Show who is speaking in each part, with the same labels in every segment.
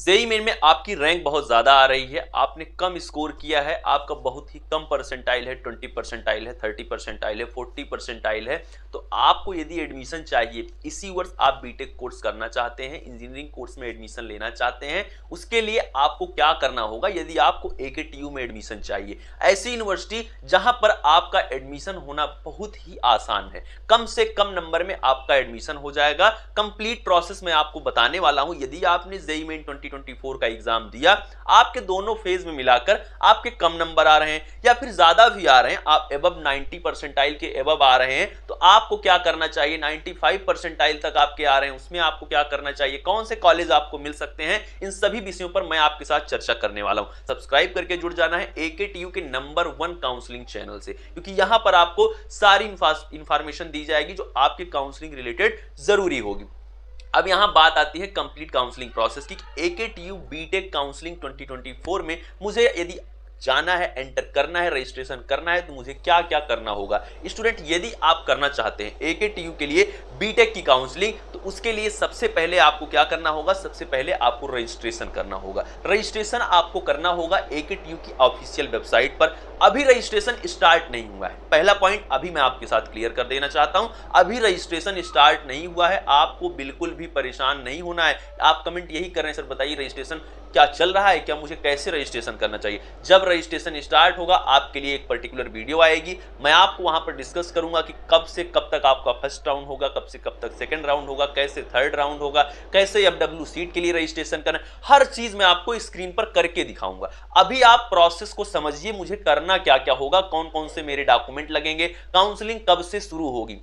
Speaker 1: JEE main में आपकी rank बहुत ज़्यादा आ रही है, आपने कम स्कोर किया है, आपका बहुत ही कम परसेंटाइल है, 20 परसेंटाइल है, 30 परसेंटाइल है, 40 परसेंटाइल है। तो आपको यदि एडमिशन चाहिए, इसी वर्ष आप बीटेक कोर्स करना चाहते हैं, इंजीनियरिंग कोर्स में एडमिशन लेना चाहते हैं, उसके लिए आपको क्या करना होगा? यदि आपको एकेटीयू में एडमिशन चाहिए, ऐसी यूनिवर्सिटी जहां पर आपका एडमिशन होना बहुत ही आसान है, कम से कम नंबर में आपका एडमिशन हो जाएगा। कंप्लीट प्रोसेस मैं आपको बताने वाला हूं। यदि आपने जेईई मेन 2024 का एग्जाम दिया, आपके दोनों फेज में मिलाकर आपके कम नंबर आ रहे हैं या फिर ज्यादा भी आ रहे हैं, आप एबव 90 परसेंटाइल के एबव आ रहे हैं, तो आपको क्या करना चाहिए? 95 परसेंटाइल तक आपके आ रहे हैं, उसमें आपको क्या करना चाहिए? कौन से कॉलेज आपको मिल सकते हैं? इन सभी विषयों पर मैं आपके साथ चर्चा करने वाला हूं। सब्सक्राइब करके जुड़ जाना है एकेटीयू के नंबर 1 काउंसलिंग चैनल से, क्योंकि यहां पर आपको सारी इंफॉर्मेशन दी जाएगी जो आपके काउंसलिंग रिलेटेड जरूरी होगी। अब यहां बात आती है कंप्लीट काउंसलिंग प्रोसेस की। एकेटीयू बीटेक काउंसलिंग 2024 में मुझे यदि जाना है, एंटर करना है, रजिस्ट्रेशन करना है, तो मुझे क्या क्या करना होगा? स्टूडेंट, यदि आप करना चाहते हैं एकेटीयू के लिए बीटेक की काउंसलिंग, तो उसके लिए सबसे पहले आपको क्या करना होगा? सबसे पहले आपको रजिस्ट्रेशन करना होगा। रजिस्ट्रेशन आपको करना होगा एकेटीयू की ऑफिशियल वेबसाइट पर। अभी रजिस्ट्रेशन स्टार्ट नहीं हुआ है, पहला पॉइंट अभी मैं आपके साथ क्लियर कर देना चाहता हूं। अभी रजिस्ट्रेशन स्टार्ट नहीं हुआ है, आपको बिल्कुल भी परेशान नहीं होना है। आप कमेंट यही कर रहे हैं, सर बताइए रजिस्ट्रेशन क्या चल रहा है, क्या मुझे कैसे रजिस्ट्रेशन करना चाहिए? जब रजिस्ट्रेशन स्टार्ट होगा, आपके लिए एक पर्टिकुलर वीडियो आएगी, मैं आपको वहां पर डिस्कस करूंगा कि कब से कब तक आपका फर्स्ट राउंड होगा, कब से कब तक सेकंड राउंड होगा, कैसे थर्ड राउंड होगा, कैसे एफडब्ल्यू सीट के लिए रजिस्ट्रेशन करना, हर चीज मैं आपको स्क्रीन पर करके दिखाऊंगा। अभी आप प्रोसेस को समझिए, मुझे करना क्या क्या होगा, कौन कौन से मेरे डॉक्यूमेंट लगेंगे, काउंसलिंग कब से शुरू होगी।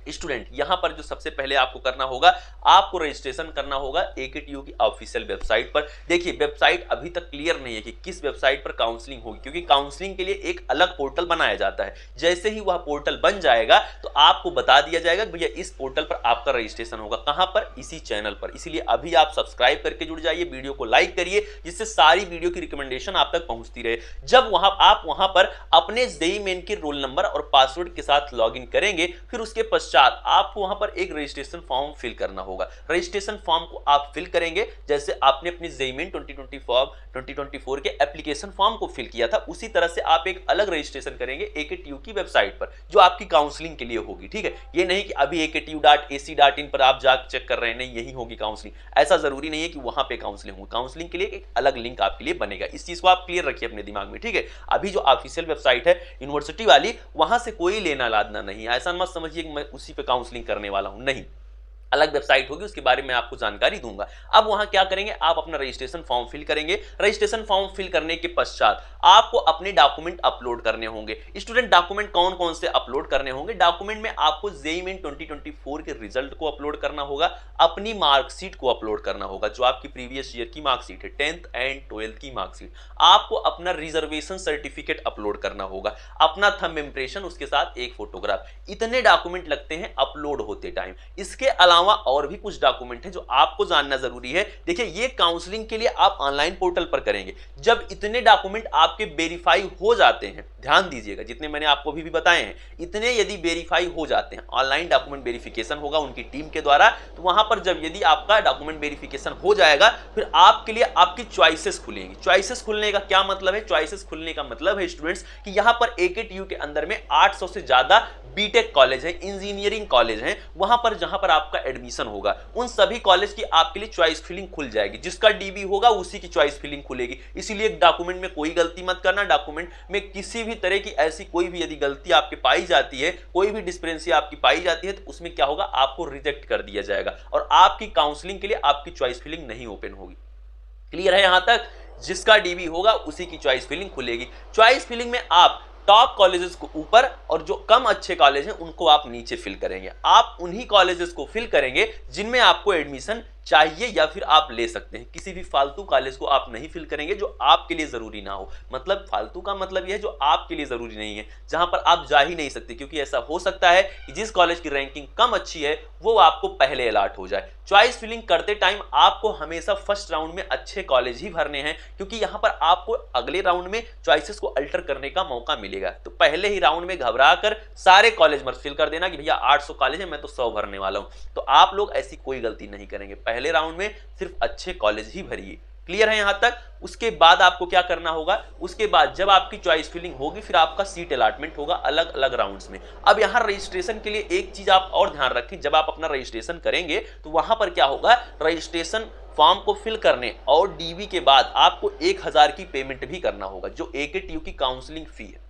Speaker 1: स्टूडेंट, यहां पर जो सबसे पहले आपको करना होगा, आपको रजिस्ट्रेशन करना होगा एकेटीयू की ऑफिशियल वेबसाइट पर। देखिए, वेबसाइट अभी तक क्लियर नहीं है कि किस वेबसाइट पर काउंसलिंग होगी, क्योंकि काउंसलिंग के लिए एक अलग पोर्टल बनाया जाता है। जैसे ही वह पोर्टल बन जाएगा तो आपको बता दिया जाएगा कि भैया इस पोर्टल पर आपका रजिस्ट्रेशन होगा। कहां पर? इसी चैनल पर। इसीलिए अभी आप सब्सक्राइब करके जुड़ जाइए, वीडियो को लाइक करिए, जिससे सारी वीडियो की रिकमेंडेशन आप तक पहुंचती रहे। जब आप वहां पर अपने जेईई मेन के रोल नंबर और पासवर्ड के साथ लॉग इन करेंगे, फिर उसके पश्चात आपको वहां पर एक रजिस्ट्रेशन फॉर्म फिल करना होगा। रजिस्ट्रेशन फॉर्म को आप फिल करेंगे जैसे आपने अपनी जेईई मेन 2024 के एप्लीकेशन फॉर्म को फिल किया था, उसी तरह से आप एक अलग रजिस्ट्रेशन करेंगे एकेटीयू की वेबसाइट पर, जो आपकी काउंसलिंग के लिए होगी। ठीक है, ये नहीं कि अभी ektu.ac.in पर आप जाकर चेक कर रहे हैं, नहीं यही होगी काउंसलिंग। ऐसा जरूरी नहीं है कि वहां पे काउंसलिंग हो। काउंसलिंग के लिए एक अलग लिंक आपके लिए बनेगा, इस चीज को आप क्लियर रखिए अपने दिमाग में। ठीक है, अभी जो ऑफिशियल वेबसाइट है यूनिवर्सिटी वाली, वहां से कोई लेना लादना नहीं। ऐसा मत समझिए कि मैं उसी पे काउंसलिंग करने वाला हूं, नहीं, अलग वेबसाइट होगी, उसके बारे में आपको जानकारी दूंगा। अब वहां क्या करेंगे? आप अपना रजिस्ट्रेशन फॉर्म फिल करेंगे। रजिस्ट्रेशन फॉर्म फिल करने के पश्चात आपको अपने डॉक्यूमेंट अपलोड करने होंगे। स्टूडेंट, डॉक्यूमेंट कौन कौन से अपलोड करने होंगे? डॉक्यूमेंट में आपको जेईई मेन 2024 के रिजल्ट को अपलोड करना होगा, अपनी मार्कशीट को अपलोड करना होगा, जो आपकी प्रीवियस ईयर की मार्कशीट है, 10th एंड 12th की मार्कशीट। आपको अपना रिजर्वेशन सर्टिफिकेट अपलोड करना होगा, अपना थंब इंप्रेशन, उसके साथ एक फोटोग्राफ। इतने डॉक्यूमेंट लगते हैं अपलोड होते टाइम। इसके अलावा और भी कुछ डॉक्यूमेंट है जो आपको जानना जरूरी है। देखिए, ये काउंसलिंग के लिए आप ऑनलाइन पोर्टल पर करेंगे। जब इतने डॉक्यूमेंट आपके वेरीफाई हो जाते हैं, ध्यान दीजिएगा, जितने मैंने आपको अभी भी बताए हैं, इतने यदि वेरीफाई हो जाते हैं, ऑनलाइन डॉक्यूमेंट वेरिफिकेशन होगा उनकी टीम के द्वारा, तो वहां पर जब यदि आपका डॉक्यूमेंट वेरिफिकेशन हो जाएगा, फिर आपके लिए आपकी चॉइसेस खुलेंगी। चॉइसेस खुलने का क्या मतलब है? चॉइसेस खुलने का मतलब है स्टूडेंट्स कि यहां पर एकेटीयू के अंदर में 800 से ज्यादा बीटेक कॉलेज है, इंजीनियरिंग कॉलेज है, वहां पर जहां पर आपका एडमिशन होगा, उन सभी कॉलेज की आपके लिए चॉइस फिलिंग खुल जाएगी। जिसका डीबी होगा उसी की चॉइस फिलिंग खुलेगी। इसीलिए डॉक्यूमेंट में कोई गलती मत करना। डॉक्यूमेंट में किसी भी तरह की ऐसी कोई भी यदि गलती आपके पाई जाती है, कोई भी डिस्क्रिपेंसी आपकी पाई जाती है, तो उसमें क्या होगा? आपको रिजेक्ट कर दिया जाएगा और आपकी काउंसलिंग के लिए आपकी चॉइस फिलिंग नहीं ओपन होगी। क्लियर है यहां तक? जिसका डीबी होगा उसी की चॉइस फिलिंग खुलेगी। चॉइस फिलिंग में आप टॉप कॉलेजेस को ऊपर और जो कम अच्छे कॉलेज हैं उनको आप नीचे फिल करेंगे। आप उन्हीं कॉलेजेस को फिल करेंगे जिनमें आपको एडमिशन चाहिए या फिर आप ले सकते हैं। किसी भी फालतू कॉलेज को आप नहीं फिल करेंगे जो आपके लिए जरूरी ना हो। मतलब फालतू का मतलब यह है जो आपके लिए जरूरी नहीं है, जहां पर आप जा ही नहीं सकते, क्योंकि ऐसा हो सकता है कि जिस कॉलेज की रैंकिंग कम अच्छी है वो आपको पहले अलॉट हो जाए। चॉइस फिलिंग करते टाइम आपको हमेशा फर्स्ट राउंड में अच्छे कॉलेज ही भरने हैं, क्योंकि यहां पर आपको अगले राउंड में चॉइसेस को अल्टर करने का मौका मिलेगा। तो पहले ही राउंड में घबरा कर सारे कॉलेज मत फिल कर देना कि भैया 800 कॉलेज है, मैं तो 100 भरने वाला हूं। तो आप लोग ऐसी कोई गलती नहीं करेंगे। पहले राउंड में सिर्फ अच्छे कॉलेज ही भरिए। क्लियर है यहाँ तक? उसके बाद आपको क्या करना होगा, उसके बाद जब आपकी चॉइस फिलिंग होगी फिर आपका सीट अलॉटमेंट होगा अलग अलग राउंड्स में। अब यहाँ रजिस्ट्रेशन के लिए एक चीज आप और ध्यान रखें, जब आप अपना रजिस्ट्रेशन करेंगे तो वहां पर क्या होगा, रजिस्ट्रेशन फॉर्म को फिल करने और डीवी के बाद आपको 1000 की पेमेंट भी करना होगा, जो AKTU की काउंसलिंग फी है।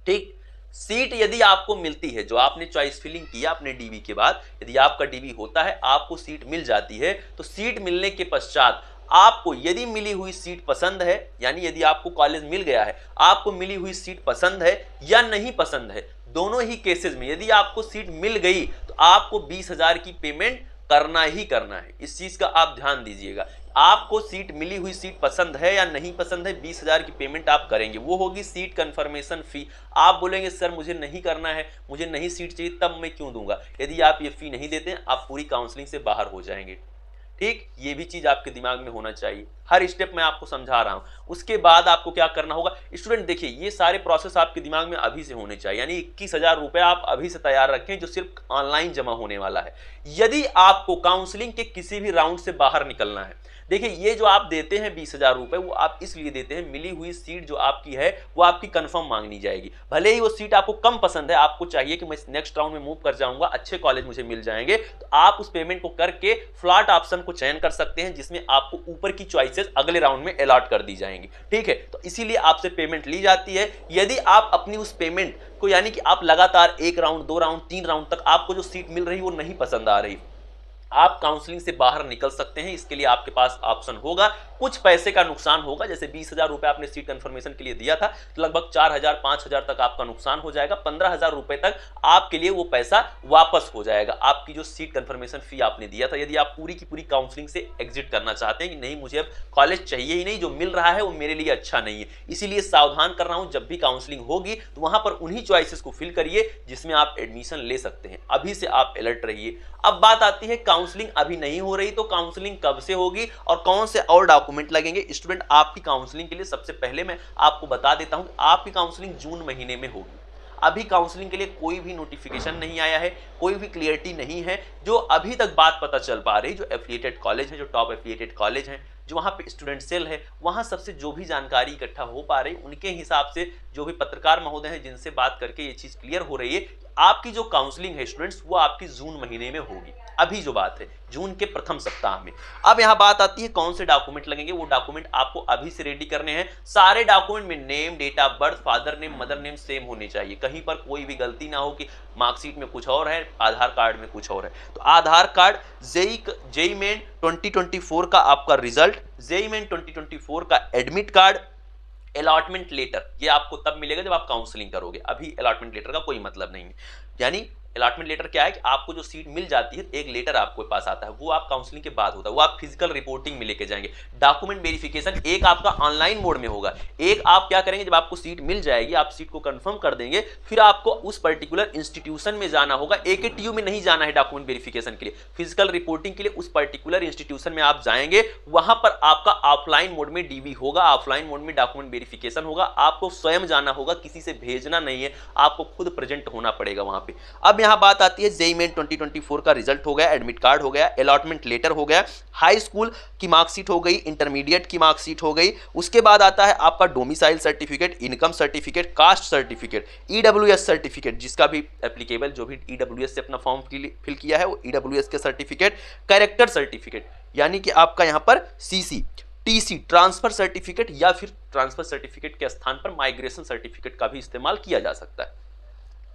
Speaker 1: ठीक, सीट यदि आपको मिलती है, जो आपने चॉइस फिलिंग किया अपने डीवी के बाद, यदि आपका डीवी होता है, आपको सीट मिल जाती है, तो सीट मिलने के पश्चात आपको यदि मिली हुई सीट पसंद है, यानी यदि आपको कॉलेज मिल गया है, आपको मिली हुई सीट पसंद है या नहीं पसंद है, दोनों ही केसेस में यदि आपको सीट मिल गई तो आपको 20,000 की पेमेंट करना ही करना है। इस चीज का आप ध्यान दीजिएगा। आपको सीट मिली हुई सीट पसंद है या नहीं पसंद है, 20,000 की पेमेंट आप करेंगे, वो होगी सीट कंफर्मेशन फी। आप बोलेंगे सर मुझे नहीं करना है, मुझे नहीं सीट चाहिए, तब मैं क्यों दूंगा? यदि आप ये फी नहीं देते हैं आप पूरी काउंसलिंग से बाहर हो जाएंगे। ठीक, ये भी चीज आपके दिमाग में होना चाहिए, हर स्टेप मैं आपको समझा रहा हूं। उसके बाद आपको क्या करना होगा स्टूडेंट, देखिए ये सारे प्रोसेस आपके दिमाग में अभी से होने चाहिए, यानी 21,000 रुपए आप अभी से तैयार रखें जो सिर्फ ऑनलाइन जमा होने वाला है। यदि आपको काउंसलिंग के किसी भी राउंड से बाहर निकलना है, देखिए ये जो आप देते हैं 20,000 रुपए, वो आप इसलिए देते हैं, मिली हुई सीट जो आपकी है वो आपकी कंफर्म मांगनी जाएगी। भले ही वो सीट आपको कम पसंद है, आपको चाहिए कि मैं नेक्स्ट राउंड में मूव कर जाऊंगा, अच्छे कॉलेज मुझे मिल जाएंगे, तो आप उस पेमेंट को करके फ्लैट ऑप्शन को चयन कर सकते हैं, जिसमें आपको ऊपर की चॉइसेस अगले राउंड में अलॉट कर दी जाएंगी। ठीक है, तो इसीलिए आपसे पेमेंट ली जाती है। यदि आप अपनी उस पेमेंट को, यानी कि आप लगातार 1 राउंड 2 राउंड 3 राउंड तक आपको जो सीट मिल रही वो नहीं पसंद आ रही, आप काउंसलिंग से बाहर निकल सकते हैं। इसके लिए आपके पास ऑप्शन होगा, कुछ पैसे का नुकसान होगा, जैसे 20,000 रुपए आपने सीट कंफर्मेशन के लिए दिया था, तो लगभग 4,000 5,000 तक आपका नुकसान हो जाएगा। 15,000 रुपए तक आपके लिए वो पैसा वापस हो जाएगा, आपकी जो सीट कंफर्मेशन फी आपने दिया था, यदि आप पूरी की पूरी काउंसलिंग से एग्जिट करना चाहते हैं कि नहीं मुझे अब कॉलेज चाहिए ही नहीं, जो मिल रहा है वो मेरे लिए अच्छा नहीं है। इसीलिए सावधान कर रहा हूं, जब भी काउंसलिंग होगी तो वहां पर उन्हीं चॉइसेस को फिल करिए जिसमें आप एडमिशन ले सकते हैं। अभी से आप अलर्ट रहिए। अब बात आती है काउंसलिंग अभी नहीं हो रही, तो काउंसलिंग कब से होगी और कौन से और डॉक्यूमेंट लगेंगे? स्टूडेंट, आपकी काउंसलिंग के लिए सबसे पहले मैं आपको बता देता हूं, आपकी काउंसलिंग जून महीने में होगी। अभी काउंसलिंग के लिए कोई भी नोटिफिकेशन नहीं आया है, कोई भी क्लियरिटी नहीं है। जो अभी तक बात पता चल पा रही, जो एफिलिएटेड कॉलेज है, जो टॉप एफिलिएटेड कॉलेज हैं, जो वहाँ पे स्टूडेंट सेल है, वहाँ सबसे जो भी जानकारी इकट्ठा हो पा रही, उनके हिसाब से जो भी पत्रकार महोदय हैं जिनसे बात करके ये चीज़ क्लियर हो रही है कि आपकी जो काउंसलिंग है स्टूडेंट्स, वो आपकी जून महीने में होगी। अभी जो बात है जून के प्रथम सप्ताह में। अब यहाँ बात आती है कौन से डॉक्यूमेंट लगेंगे, वो डॉक्यूमेंट आपको अभी से रेडी करने हैं। सारे डॉक्यूमेंट में name, date of birth, father name, mother name same होने चाहिए, कहीं पर कोई भी गलती ना हो कि मार्कशीट में कुछ और है, आधार कार्ड में कुछ और है। तो आधार कार्ड, जेईई मेन 2024 का आपका रिजल्ट, जेईई मेन 2024 का एडमिट कार्ड, अलॉटमेंट लेटर, ये आपको तब मिलेगा जब आप काउंसलिंग करोगे, अभी अलॉटमेंट लेटर का कोई मतलब नहीं है। यानी अलॉटमेंट लेटर क्या है कि आपको जो सीट मिल जाती है, एक लेटर आपके पास आता है, वो आप काउंसलिंग के बाद होता है, वो आप फिजिकल रिपोर्टिंग में लेके जाएंगे। डॉक्यूमेंट वेरिफिकेशन एक आपका ऑनलाइन मोड में होगा, एक आप क्या करेंगे, जब आपको सीट मिल जाएगी, आप सीट को कंफर्म कर देंगे, फिर आपको उस पर्टिकुलर इंस्टीट्यूशन में जाना होगा। AKTU में नहीं जाना है डॉक्यूमेंट वेरिफिकेशन के लिए, फिजिकल रिपोर्टिंग के लिए उस पर्टिकुलर इंस्टीट्यूशन में आप जाएंगे, वहां पर आपका ऑफलाइन मोड में डीवी होगा, ऑफलाइन मोड में डॉक्यूमेंट वेरिफिकेशन होगा। आपको स्वयं जाना होगा, किसी से भेजना नहीं है, आपको खुद प्रेजेंट होना पड़ेगा वहां पे। अब यहाँ बात आती है, जेईई मेन 2024 का रिजल्ट हो गया, एडमिट कार्ड हो गया, अलॉटमेंट लेटर हो गया, हाई स्कूल की मार्कशीट हो गई, इंटरमीडिएट की मार्कशीट हो गई। उसके बाद आता है आपका domicile certificate, income certificate, caste certificate, EWS certificate, जिसका भी एप्लीकेबल, जो भी EWS से अपना फॉर्म फिल किया है वो EWS के सर्टिफिकेट, कैरेक्टर सर्टिफिकेट, यानी कि आपका यहाँ पर CC, TC ट्रांसफर सर्टिफिकेट, या फिर ट्रांसफर सर्टिफिकेट के स्थान पर माइग्रेशन सर्टिफिकेट का भी इस्तेमाल किया जा सकता है।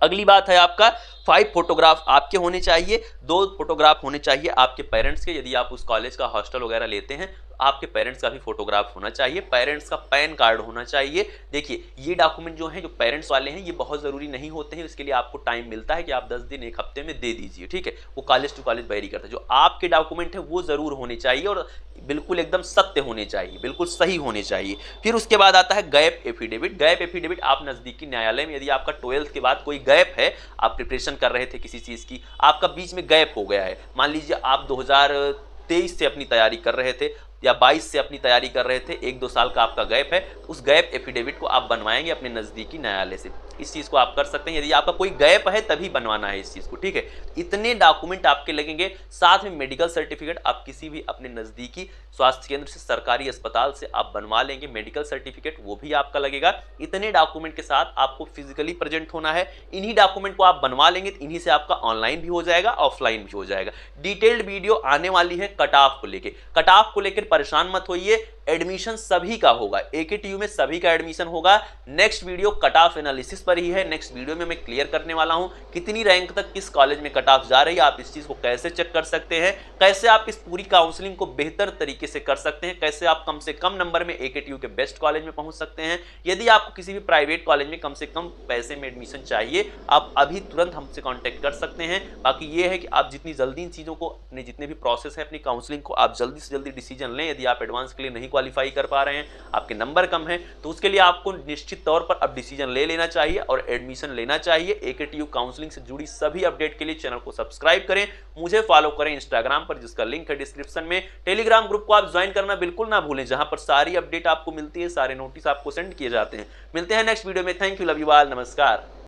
Speaker 1: अगली बात है आपका 5 फोटोग्राफ आपके होने चाहिए, 2 फोटोग्राफ होने चाहिए आपके पेरेंट्स के, यदि आप उस कॉलेज का हॉस्टल वगैरह लेते हैं तो आपके पेरेंट्स का भी फोटोग्राफ होना चाहिए, पेरेंट्स का पैन कार्ड होना चाहिए। देखिए ये डॉक्यूमेंट जो हैं, जो पेरेंट्स वाले हैं, ये बहुत ज़रूरी नहीं होते हैं, इसके लिए आपको टाइम मिलता है कि आप 10 दिन 1 हफ्ते में दे दीजिए, ठीक है, वो कॉलेज टू कॉलेज वेरी करता है। जो आपके डॉक्यूमेंट है वो ज़रूर होने चाहिए और बिल्कुल एकदम सत्य होने चाहिए, बिल्कुल सही होने चाहिए। फिर उसके बाद आता है गैप एफिडेविट। गैप एफिडेविट आप नज़दीकी न्यायालय में, यदि आपका 12th के बाद कोई गैप है, आप प्रिपरेशन कर रहे थे किसी चीज़ की, आपका बीच में गैप हो गया है, मान लीजिए आप 2023 से अपनी तैयारी कर रहे थे, या 22 से अपनी तैयारी कर रहे थे, 1-2 साल का आपका गैप है, उस गैप एफिडेविट को आप बनवाएंगे अपने नज़दीकी न्यायालय से। इस चीज़ को आप कर सकते हैं, यदि आपका कोई गैप है तभी बनवाना है इस चीज़ को, ठीक है। इतने डॉक्यूमेंट आपके लगेंगे, साथ में मेडिकल सर्टिफिकेट आप किसी भी अपने नज़दीकी स्वास्थ्य केंद्र से, सरकारी अस्पताल से आप बनवा लेंगे, मेडिकल सर्टिफिकेट वो भी आपका लगेगा। इतने डॉक्यूमेंट के साथ आपको फिजिकली प्रेजेंट होना है, इन्हीं डॉक्यूमेंट को आप बनवा लेंगे तो इन्हीं से आपका ऑनलाइन भी हो जाएगा, ऑफलाइन भी हो जाएगा। डिटेल्ड वीडियो आने वाली है कट ऑफ को लेकर, कट ऑफ को लेकर परेशान मत होइए, एडमिशन सभी का होगा, एकेटीयू में सभी का एडमिशन होगा। Next video cut off analysis पर ही है, नेक्स्ट वीडियो में मैं क्लियर करने वाला हूं कितनी रैंक तक किस कॉलेज में कट ऑफ जा रही है, आप इस चीज को कैसे चेक कर सकते हैं, कैसे आप इस पूरी काउंसलिंग को बेहतर तरीके से कर सकते हैं, कैसे आप कम से कम नंबर में एकेटीयू के बेस्ट कॉलेज में पहुंच सकते हैं। यदि आपको किसी भी प्राइवेट कॉलेज में कम से कम पैसे में एडमिशन चाहिए, आप अभी तुरंत हमसे कॉन्टेक्ट कर सकते हैं। बाकी ये है कि आप जितनी जल्दी इन चीज़ों को, अपने जितने भी प्रोसेस है अपनी काउंसलिंग को, आप जल्दी से जल्दी डिसीजन लें। यदि आप एडवांस के लिए नहीं क्वालिफाई कर पा रहे हैं, आपके नंबर कम है, तो उसके लिए आपको निश्चित तौर पर अब डिसीजन ले लेना चाहिए और एडमिशन लेना चाहिए। एकेटीयू काउंसलिंग से जुड़ी सभी अपडेट के लिए चैनल को सब्सक्राइब करें, मुझे फॉलो करें इंस्टाग्राम पर, जिसका लिंक है डिस्क्रिप्शन में। टेलीग्राम ग्रुप को आप ज्वाइन करना बिल्कुल ना भूलें, जहां पर सारी अपडेट आपको मिलती है, सारे नोटिस आपको सेंड किए जाते हैं। मिलते हैं नेक्स्ट वीडियो में। Thank you, love you all, नमस्कार।